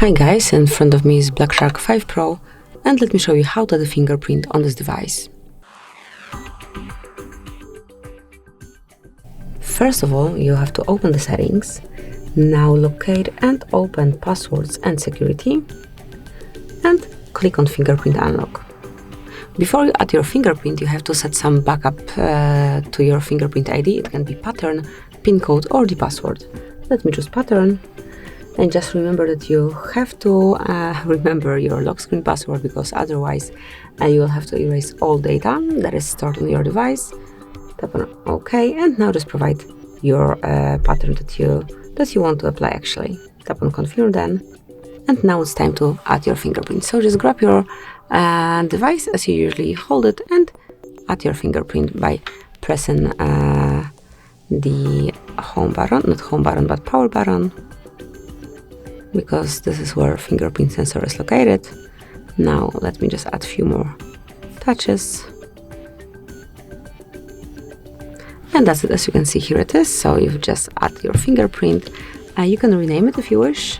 Hi guys, in front of me is Black Shark 5 Pro, and let me show you how to add a fingerprint on this device. First of all, you have to open the settings. Now locate and open passwords and security, and click on fingerprint unlock. Before you add your fingerprint, you have to set some backup to your fingerprint ID. It can be pattern, PIN code, or the password. Let me choose pattern. And just remember that you have to remember your lock screen password, because otherwise you will have to erase all data that is stored on your device. Tap on OK, and now just provide your pattern that you want to apply actually. Tap on confirm then, and now it's time to add your fingerprint. So just grab your device as you usually hold it and add your fingerprint by pressing the home button, not home button but power button, because this is where fingerprint sensor is located. Now let me just add a few more touches. And that's it. As you can see, here it is. So you've just add your fingerprint. You can rename it if you wish.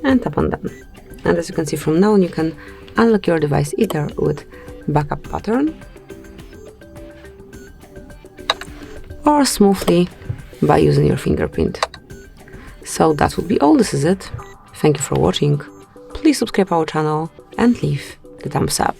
And tap on done. And as you can see, from now on you can unlock your device either with backup pattern or smoothly by using your fingerprint. So that would be all. This is it. Thank you for watching. Please subscribe our channel and leave the thumbs up.